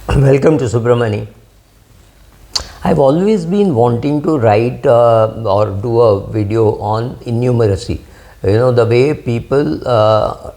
Welcome to Subramani. I've always been wanting to write or do a video on innumeracy. You know, the way people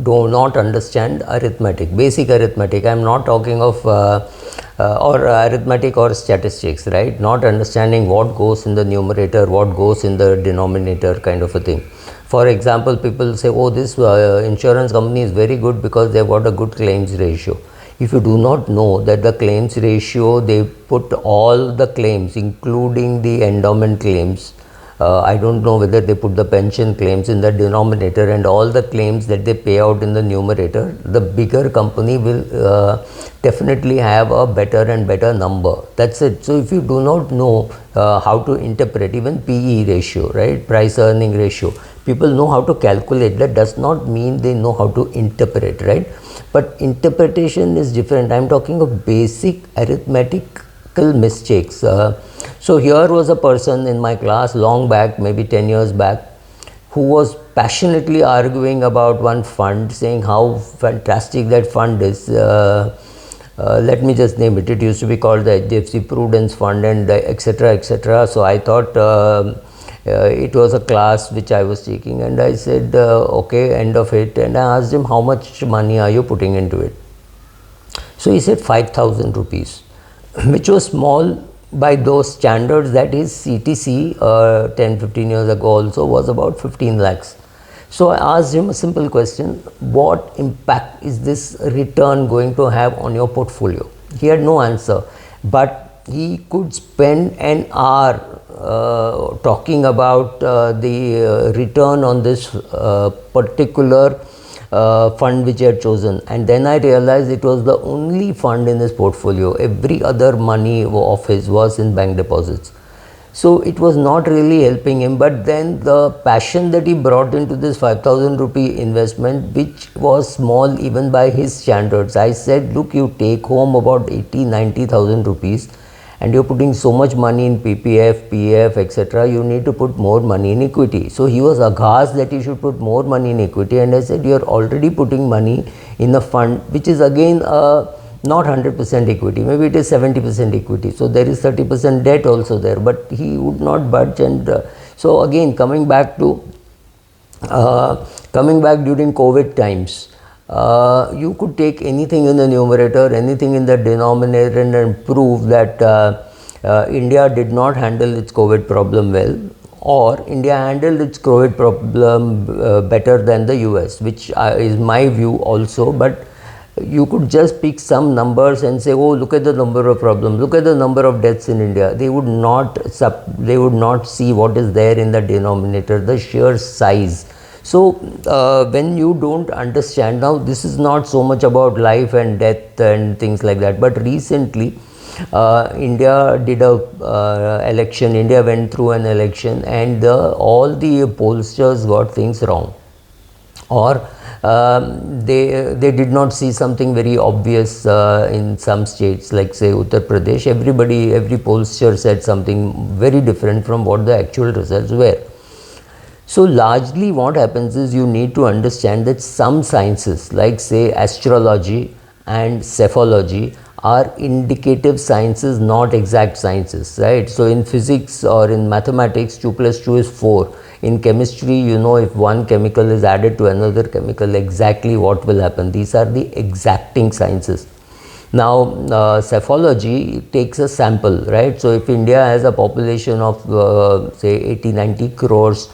do not understand arithmetic, basic arithmetic. I'm not talking of or arithmetic or statistics, right? Not understanding what goes in the numerator, what goes in the denominator, kind of a thing. For example, people say, oh, this insurance company is very good because they've got a good claims ratio. If you do not know that the claims ratio, they put all the claims including the endowment claims, I don't know whether they put the pension claims in the denominator and all the claims that they pay out in the numerator, the bigger company will definitely have a better and better number. That's it. So if you do not know how to interpret even PE ratio, right, price earning ratio, people know how to calculate. That does not mean they know how to interpret, right? But interpretation is different. I'm talking of basic arithmetical mistakes. So here was a person in my class long back, maybe 10 years back, who was passionately arguing about one fund, saying how fantastic that fund is. Let me just name it. It used to be called the HDFC Prudence Fund and etc. etc. So I thought it was a class which I was taking, and I said, okay, end of it. And I asked him, how much money are you putting into it? So he said 5,000 rupees, which was small by those standards. That is CTC 10-15 years ago also was about 15 lakhs. So I asked him a simple question: what impact is this return going to have on your portfolio? He had no answer, but he could spend an hour talking about the return on this particular fund which he had chosen. And then I realized it was the only fund in his portfolio. Every other money of his was in bank deposits. So it was not really helping him. But then the passion that he brought into this 5,000 rupee investment, which was small even by his standards, I said, look, you take home about 80,000-90,000 rupees and you're putting so much money in PPF, PF, etc. You need to put more money in equity. So he was aghast that you should put more money in equity, and I said, you're already putting money in a fund which is again not 100% equity, maybe it is 70% equity. So there is 30% debt also there, but he would not budge. And so again, coming back during COVID times, you could take anything in the numerator, anything in the denominator, and prove that India did not handle its COVID problem well, or India handled its COVID problem better than the US, which is my view also. But you could just pick some numbers and say, oh, look at the number of problems, look at the number of deaths in India. They would not see what is there in the denominator, the sheer size. So when you don't understand, now this is not so much about life and death and things like that, but recently India did a election. India went through an election, and all the pollsters got things wrong, or they did not see something very obvious in some states, like say Uttar Pradesh. Every pollster said something very different from what the actual results were. So largely what happens is, you need to understand that some sciences, like say astrology and psephology, are indicative sciences, not exact sciences, right? So in physics or in mathematics, 2 plus 2 is 4. In chemistry, you know, if one chemical is added to another chemical, exactly what will happen. These are the exacting sciences. Now psephology takes a sample, right? So if India has a population of say 80-90 crores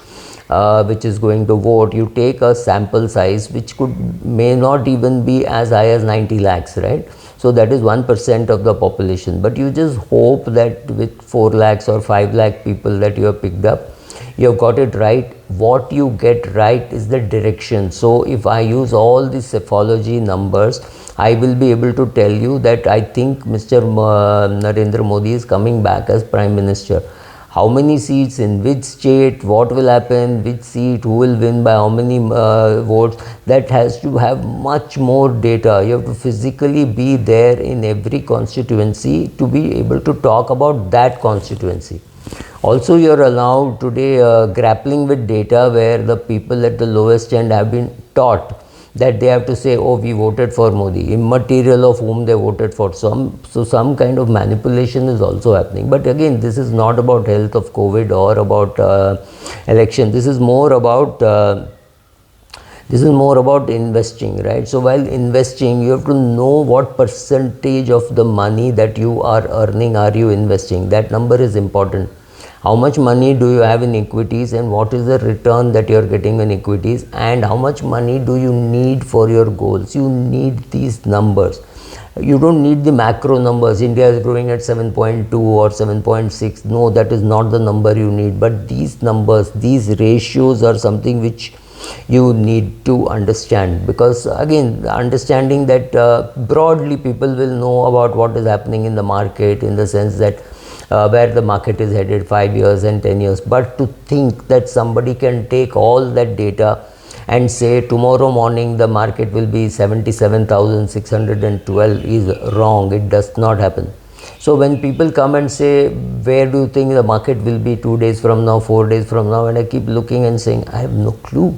which is going to vote, you take a sample size which may not even be as high as 90 lakhs, right? So that is 1% of the population, but you just hope that with 4 lakhs or 5 lakh people that you have picked up, you have got it right. What you get right is the direction. So if I use all the psephology numbers, I will be able to tell you that I think Mr. Narendra Modi is coming back as Prime Minister. How many seats, in which state, what will happen, which seat, who will win by how many votes, that has to have much more data. You have to physically be there in every constituency to be able to talk about that constituency. Also, you are allowed today grappling with data where the people at the lowest end have been taught that they have to say, oh, we voted for Modi, immaterial of whom they voted for. So some kind of manipulation is also happening. But again, this is not about health of COVID or about election. This is more about investing, right? So while investing, you have to know what percentage of the money that you are earning are you investing. That number is important. How much money do you have in equities, and what is the return that you are getting in equities, and how much money do you need for your goals? You need these numbers. You don't need the macro numbers. India is growing at 7.2 or 7.6. No, that is not the number you need. But these numbers, these ratios are something which you need to understand, because again, understanding that broadly people will know about what is happening in the market, in the sense that where the market is headed 5 years and 10 years. But to think that somebody can take all that data and say tomorrow morning the market will be 77,612 is wrong. It does not happen. So when people come and say, where do you think the market will be 2 days from now, 4 days from now, and I keep looking and saying, I have no clue,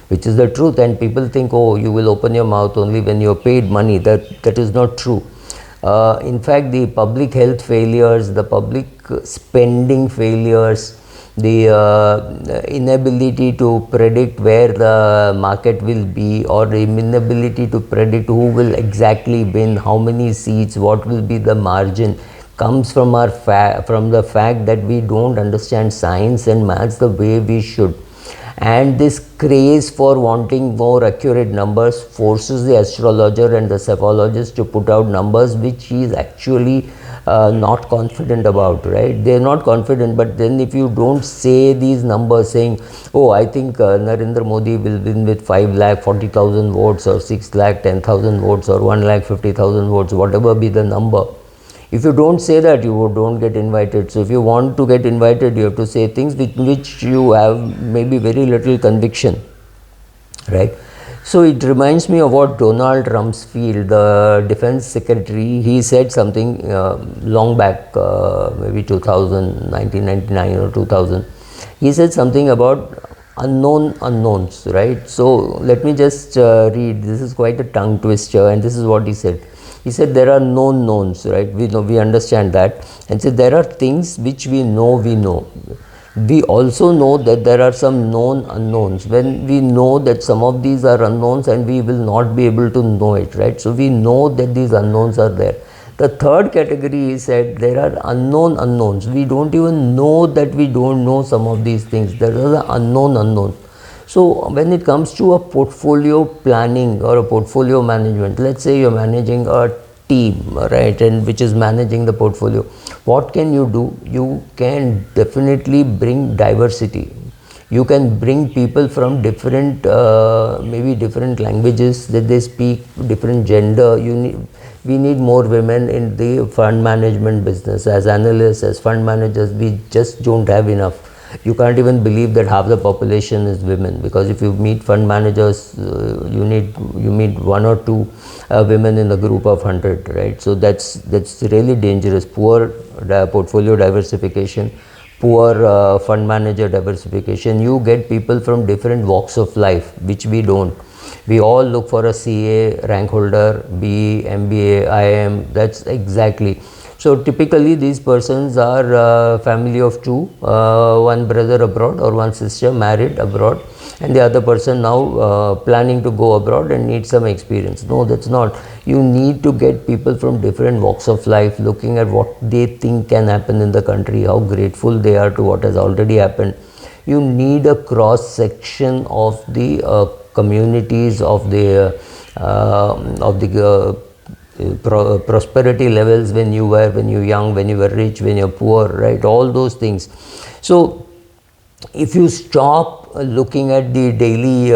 which is the truth. And people think, oh, you will open your mouth only when you are paid money. That is not true. In fact, the public health failures, the public spending failures, the inability to predict where the market will be, or the inability to predict who will exactly win, how many seats, what will be the margin, comes from from the fact that we don't understand science and maths the way we should. And this craze for wanting more accurate numbers forces the astrologer and the cephalologist to put out numbers which he is actually not confident about, right? They are not confident. But then if you don't say these numbers, saying, oh, I think Narendra Modi will win with 5,40,000 votes, or 6,10,000 votes, or 1,50,000 votes, whatever be the number. If you don't say that, you don't get invited. So if you want to get invited, you have to say things which you have maybe very little conviction, right? So it reminds me of what Donald Rumsfeld, the defense secretary, he said something long back, maybe 2000, 1999 or 2000. He said something about unknown unknowns, right? So let me just read. This is quite a tongue twister, and this is what he said. He said there are known knowns, right? We understand that. And so there are things which we know. We also know that there are some known unknowns. When we know that some of these are unknowns and we will not be able to know it, right? So we know that these unknowns are there. The third category is that there are unknown unknowns. We don't even know that we don't know some of these things. There are the unknown unknowns. So when it comes to a portfolio planning or a portfolio management, let's say you're managing a team, right, and which is managing the portfolio, what can you do? You can definitely bring diversity. You can bring people from different, maybe different languages that they speak, different gender. We need more women in the fund management business. As analysts, as fund managers, we just don't have enough. You can't even believe that half the population is women, because if you meet fund managers, you meet one or two women in a group of 100, right? So that's really dangerous. Poor portfolio diversification, poor fund manager diversification. You get people from different walks of life, which we don't. We all look for a CA rank holder, BE, MBA, IIM. That's exactly. So typically these persons are family of two, one brother abroad or one sister married abroad, and the other person now planning to go abroad and need some experience. No, that's not. You need to get people from different walks of life, looking at what they think can happen in the country, how grateful they are to what has already happened. You need a cross section of the communities, of the prosperity levels, when you were young, when you were rich, when you're poor, right? All those things. So if you stop looking at the daily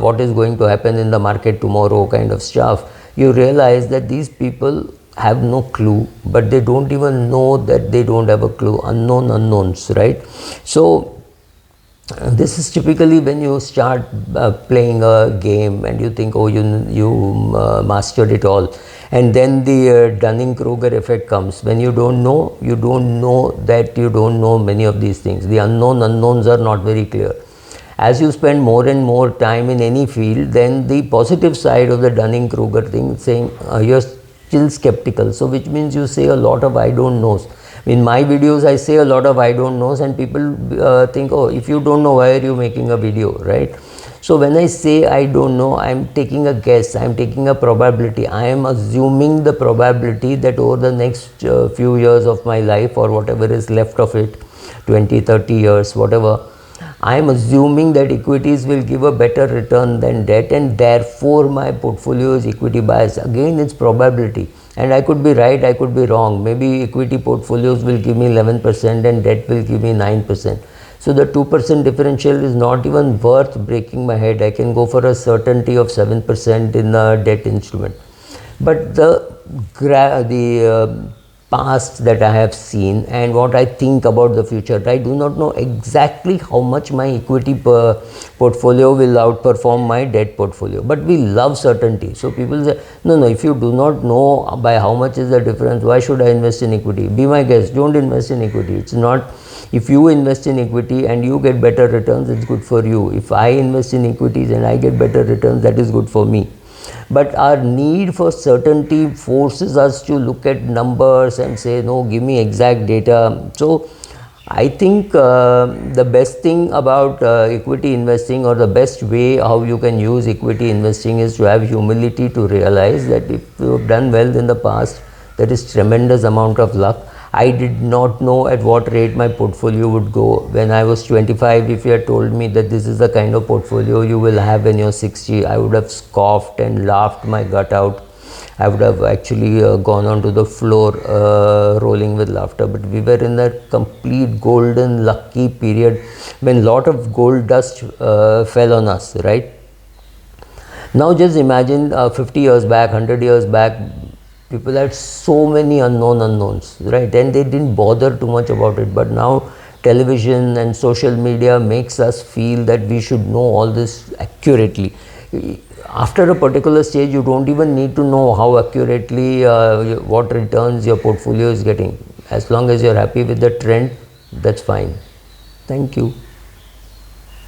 what is going to happen in the market tomorrow kind of stuff, you realize that these people have no clue, but they don't even know that they don't have a clue. Unknown unknowns, right? So this is typically when you start playing a game and you think, oh, you mastered it all, and then the Dunning-Kruger effect comes. When you don't know that you don't know many of these things. The unknown unknowns are not very clear, As you spend more and more time in any field, then the positive side of the Dunning-Kruger thing, saying you're still skeptical, so which means you say a lot of I don't knows. In my videos I say a lot of I don't knows, and people think, oh, if you don't know, why are you making a video, right? So when I say I don't know, I am taking a guess, I am taking a probability, I am assuming the probability that over the next few years of my life, or whatever is left of it, 20, 30 years, whatever, I am assuming that equities will give a better return than debt, and therefore my portfolio is equity biased. Again, it's probability, and I could be right, I could be wrong. Maybe equity portfolios will give me 11% and debt will give me 9%. So the 2% differential is not even worth breaking my head. I can go for a certainty of 7% in a debt instrument. But the past that I have seen and what I think about the future, I do not know exactly how much my equity portfolio will outperform my debt portfolio. But we love certainty. So people say, no, if you do not know by how much is the difference, why should I invest in equity? Be my guest, don't invest in equity. It's not, if you invest in equity and you get better returns, it's good for you. If I invest in equities and I get better returns, that is good for me. But our need for certainty forces us to look at numbers and say, no, give me exact data. So I think the best thing about equity investing, or the best way how you can use equity investing, is to have humility to realize that if you have done well in the past, there is tremendous amount of luck. I did not know at what rate my portfolio would go. When I was 25, if you had told me that this is the kind of portfolio you will have when you're 60, I would have scoffed and laughed my gut out. I would have actually gone onto the floor rolling with laughter. But we were in a complete golden lucky period when lot of gold dust fell on us, right? Now just imagine 50 years back, 100 years back, people had so many unknowns, right? And they didn't bother too much about it. But now television and social media makes us feel that we should know all this accurately. After a particular stage, you don't even need to know how accurately what returns your portfolio is getting. As long as you're happy with the trend, that's fine. Thank you.